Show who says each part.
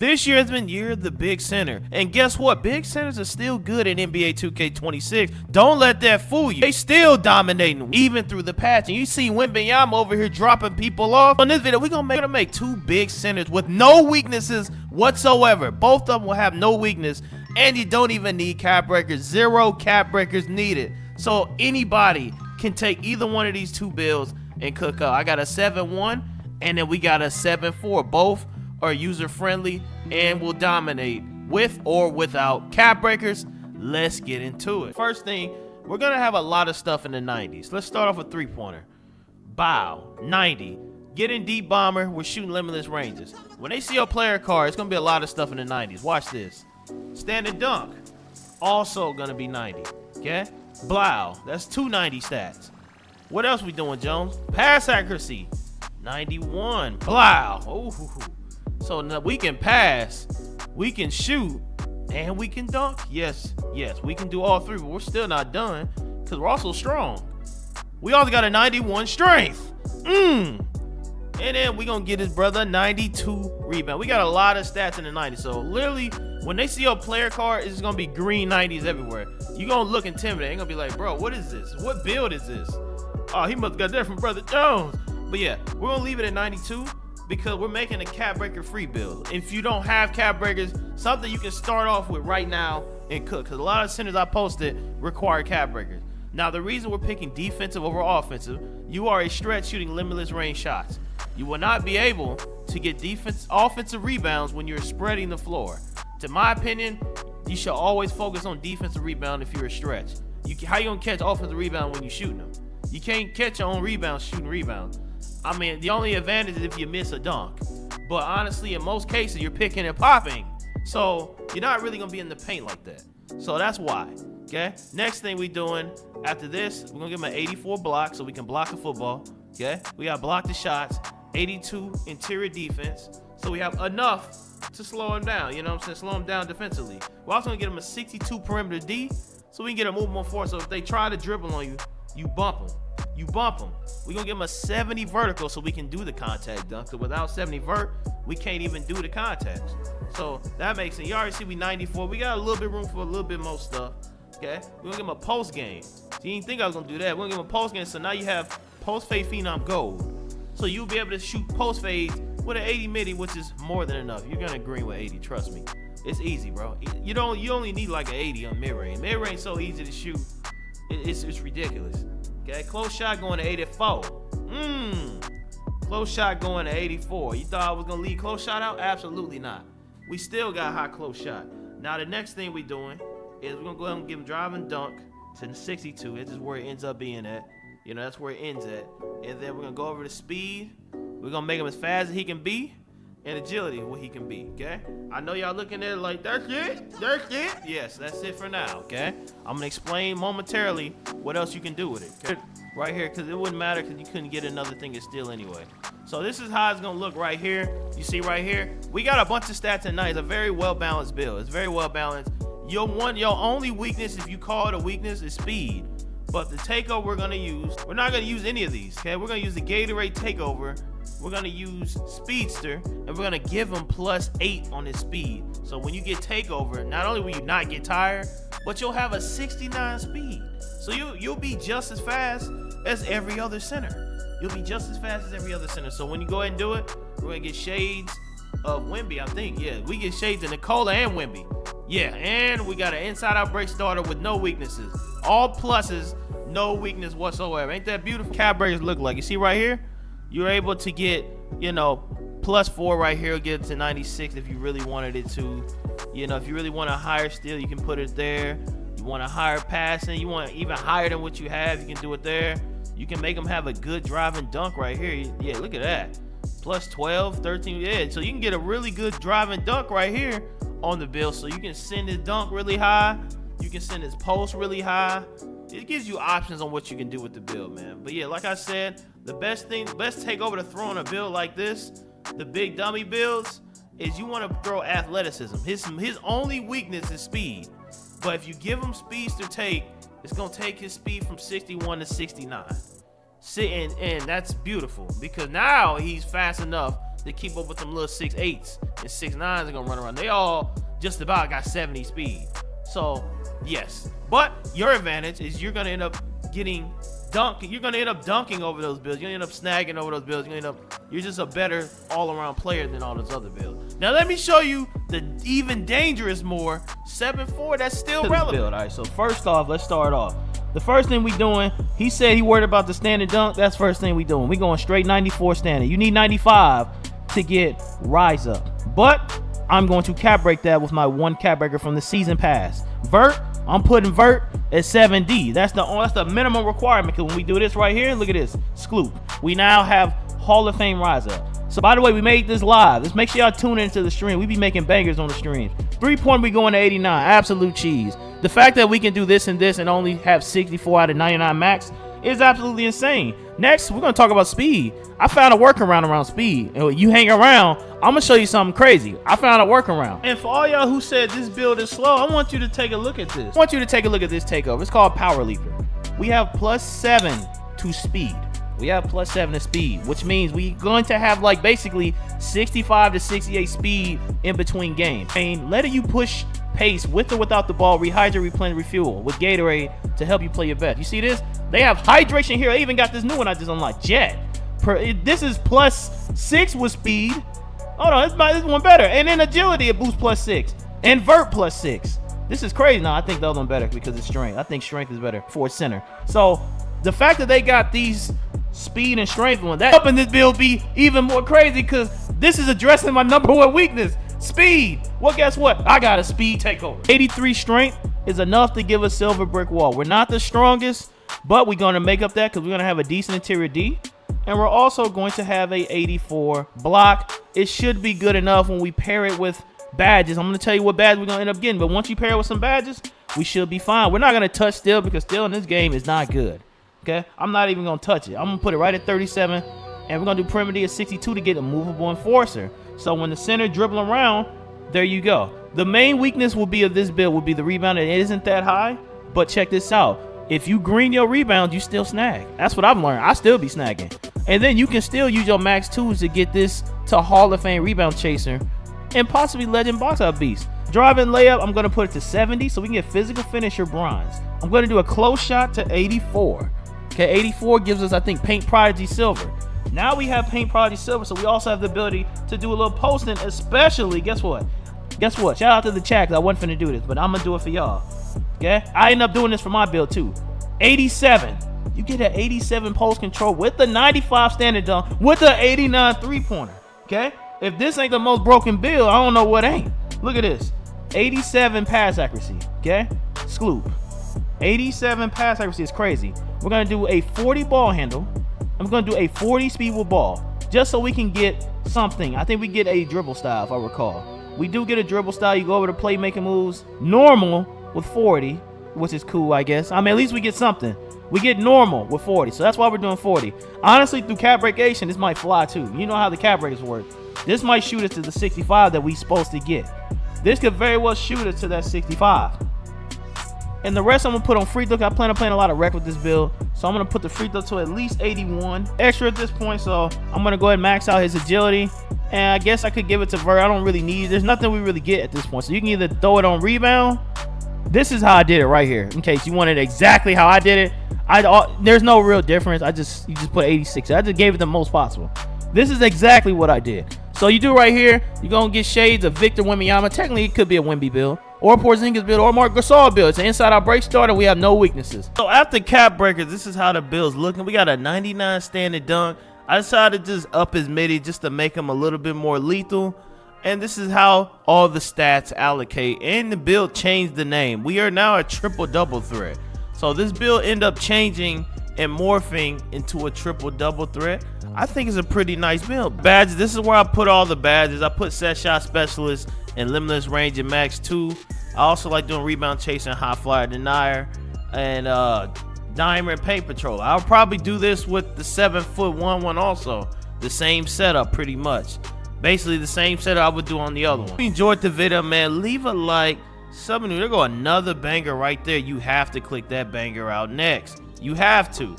Speaker 1: This year has been year of the big center. And guess what? Big centers are still good in NBA 2K26. Don't let that fool you. They still dominating even through the patch. And you see Wembanyama over here dropping people off. On this video, we're gonna make two big centers with no weaknesses whatsoever. Both of them will have no weakness. And you don't even need cap breakers. 0 cap breakers needed. So anybody can take either one of these two builds and cook up. I got a 7-1 and then we got a 7-4. Both are user friendly and will dominate with or without cap breakers. Let's get into it. First thing, we're gonna have a lot of stuff in the 90s. Let's start off with 3-pointer. Bow, 90. Getting deep bomber, we're shooting limitless ranges. When they see your player card, it's gonna be a lot of stuff in the 90s. Watch this. Standing dunk, also gonna be 90. Okay? Blow, that's 290 stats. What else we doing, Jones? Pass accuracy, 91. Blow. Ooh. So now we can pass, we can shoot, and we can dunk. Yes, we can do all three, but we're still not done because we're also strong. We also got a 91 strength. And then we gonna get his brother 92 rebound. We got a lot of stats in the 90s. So literally, when they see your player card, it's gonna be green 90s everywhere. You gonna look intimidating. They're gonna be like, bro, what is this? What build is this? Oh, he must have got that from Brother Jones. But yeah, we're gonna leave it at 92. Because we're making a cap breaker free build. If you don't have cap breakers, something you can start off with right now and cook. Because a lot of centers I posted require cap breakers. Now, the reason we're picking defensive over offensive, you are a stretch shooting limitless range shots. You will not be able to get offensive rebounds when you're spreading the floor. To my opinion, you should always focus on defensive rebound if you're a stretch. How you gonna catch offensive rebound when you're shooting them? You can't catch your own rebounds shooting rebounds. I mean, the only advantage is if you miss a dunk. But honestly, in most cases, you're picking and popping. So you're not really going to be in the paint like that. So that's why. Okay? Next thing we doing after this, we're going to give him an 84 block so we can block the football. Okay? We got to block the shots. 82 interior defense. So we have enough to slow him down. You know what I'm saying? Slow him down defensively. We're also going to get him a 62 perimeter D so we can get a movement force. So if they try to dribble on you, you bump them. We're gonna give him a 70 vertical so we can do the contact dunk. Because without 70 vert, we can't even do the contacts. So that makes it. You already see we 94. We got a little bit room for a little bit more stuff. Okay? We're gonna give him a post game. So you didn't think I was gonna do that. We're gonna give him a post game. So now you have post fade phenom gold. So you'll be able to shoot post fades with an 80 midi, which is more than enough. You're gonna green with 80, trust me. It's easy, bro. You only need like an 80 on mid range. Mid range so easy to shoot. It's ridiculous. Okay, close shot going to 84. Close shot going to 84. You thought I was gonna leave close shot out? Absolutely not. We still got high close shot. Now the next thing we doing is we're gonna go ahead and give him drive and dunk to the 62. This is where it ends up being at. You know, that's where it ends at. And then we're gonna go over the speed. We're gonna make him as fast as he can be. And agility, what he can be, okay? I know y'all looking at it like, that's it? Yes, that's it for now, okay? I'm gonna explain momentarily what else you can do with it, okay? Right here, because it wouldn't matter because you couldn't get another thing of steel anyway. So this is how it's gonna look right here. You see right here, we got a bunch of stats tonight. It's a very well-balanced build. It's very well-balanced. Your only weakness, if you call it a weakness, is speed. But the takeover we're gonna use, we're not gonna use any of these, okay? We're gonna use the Gatorade takeover. We're gonna use Speedster, and we're gonna give him +8 on his speed. So when you get takeover, not only will you not get tired, but you'll have a 69 speed. So you'll be just as fast as every other center. You'll be just as fast as every other center. So when you go ahead and do it, we're gonna get shades of Wemby, I think. Yeah, we get shades of Nikola and Wemby. Yeah, and we got an inside-out break starter with no weaknesses. All pluses, no weakness whatsoever. Ain't that beautiful? Cap breakers look like. You see right here? You're able to get, +4 right here, get it to 96 if you really wanted it to. If you really want a higher steal, you can put it there. You want a higher passing, you want even higher than what you have, you can do it there. You can make them have a good drive and dunk right here. Yeah, look at that. +12, 13, yeah. So you can get a really good drive and dunk right here on the build. So you can send his dunk really high. You can send his post really high. It gives you options on what you can do with the build, man. But yeah, like I said, the best takeover to throw on a build like this, the big dummy builds, is you want to throw athleticism. His only weakness is speed. But if you give him Speedster take, it's going to take his speed from 61 to 69. And that's beautiful because now he's fast enough to keep up with them little 6'8s and 6'9s are gonna run around. They all just about got 70 speed. So yes, but your advantage is you're gonna end up getting dunking. You're gonna end up dunking over those builds. You're gonna end up snagging over those builds. You're just a better all-around player than all those other builds. Now let me show you the even dangerous more 7-4 that's still relevant. Build. All right, so first off, let's start off. The first thing we doing, he said he worried about the standard dunk. That's first thing we doing. We going straight 94 standard. You need 95 to get rise up. But I'm going to cap break that with my one cap breaker from the season pass. Vert, I'm putting Vert at 7D. That's the minimum requirement, because when we do this right here, look at this, Skloop. We now have Hall of Fame rise up. So by the way, we made this live. Let's make sure y'all tune into the stream. We be making bangers on the streams. 3-point, we going to 89. Absolute cheese. The fact that we can do this and only have 64 out of 99 max is absolutely insane. Next, we're going to talk about speed. I found a workaround around speed. And when you hang around, I'm going to show you something crazy. I found a workaround. And for all y'all who said this build is slow, I want you to take a look at this. I want you to take a look at this takeover. It's called Power Leaper. We have +7 to speed. We have +7 to speed, which means we're going to have like basically 65 to 68 speed in between games. And letting you push pace with or without the ball, rehydrate, replenish, refuel with Gatorade to help you play your best. You see this? They have hydration here. They even got this new one I just unlocked, Jet. This is +6 with speed. Hold on, this one better. And then agility, it boosts +6. And vert +6. This is crazy. No, I think the other one better because it's strength. I think strength is better for center. So the fact that they got these speed and strength one, that helping this build be even more crazy, because this is addressing my #1 weakness, speed. Well, guess what? I got a speed takeover. 83 strength is enough to give us silver brick wall. We're not the strongest, but we're going to make up that because we're going to have a decent interior D, and we're also going to have a 84 block. It should be good enough when we pair it with badges. I'm going to tell you what badge we're going to end up getting, but once you pair it with some badges, we should be fine. We're not going to touch steel because steel in this game is not good. Okay, I'm not even gonna touch it. I'm gonna put it right at 37, and we're gonna do perimeter at 62 to get a movable enforcer. So when the center dribbling around, there you go. The main weakness will be of this build will be the rebound. It isn't that high, but check this out. If you green your rebound, you still snag. That's what I've learned. I still be snagging, and then you can still use your max 2s to get this to Hall of Fame rebound chaser and possibly legend box out beast. Driving layup, I'm gonna put it to 70 so we can get physical finisher bronze. I'm gonna do a close shot to 84. Okay, 84 gives us, I think, Paint Prodigy Silver. Now we have Paint Prodigy Silver, so we also have the ability to do a little posting, especially, guess what? Guess what? Shout out to the chat, because I wasn't finna do this, but I'm gonna do it for y'all. Okay? I end up doing this for my build, too. 87. You get an 87 post control with the 95 standard dunk with the 89 three-pointer. Okay? If this ain't the most broken build, I don't know what ain't. Look at this. 87 pass accuracy. Okay? Skloop. 87 pass accuracy is crazy. We're going to do a 40 ball handle. I'm going to do a 40 speed with ball, just so we can get something. I think we get a dribble style, if I recall. We do get a dribble style. You go over to playmaking moves. Normal with 40, which is cool, I guess. I mean, at least we get something. We get normal with 40, so that's why we're doing 40. Honestly, through cap breakation, this might fly too. You know how the cap breakers work. This might shoot us to the 65 that we supposed to get. This could very well shoot us to that 65. And the rest I'm going to put on free throw. I plan on playing a lot of rec with this build. So I'm going to put the free throw to at least 81. Extra at this point, so I'm going to go ahead and max out his agility. And I guess I could give it to Vert. I don't really need it. There's nothing we really get at this point. So you can either throw it on rebound. This is how I did it right here. In case you wanted exactly how I did it. There's no real difference. You just put 86. I just gave it the most possible. This is exactly what I did. So you do right here. You're going to get shades of Victor Wembanyama. Technically, it could be a Wemby build, or Porzingis build, or Marc Gasol build. It's an inside-out break starter. We have no weaknesses. So after cap breakers, this is how the build's looking. We got a 99 standard dunk. I decided to just up his midi just to make him a little bit more lethal. And this is how all the stats allocate. And the build changed the name. We are now a triple-double threat. So this build ended up changing and morphing into a triple-double threat. I think it's a pretty nice build. Badges, this is where I put all the badges. I put set shot specialist and limitless range and max 2. I also like doing rebound chasing, high flyer denier, and diamond paint patrol. I'll probably do this with the 7'1" also. The same setup pretty much. Basically the same setup I would do on the other one. If you enjoyed the video, man, leave a like. There go another banger right there. You have to click that banger out next. You have to.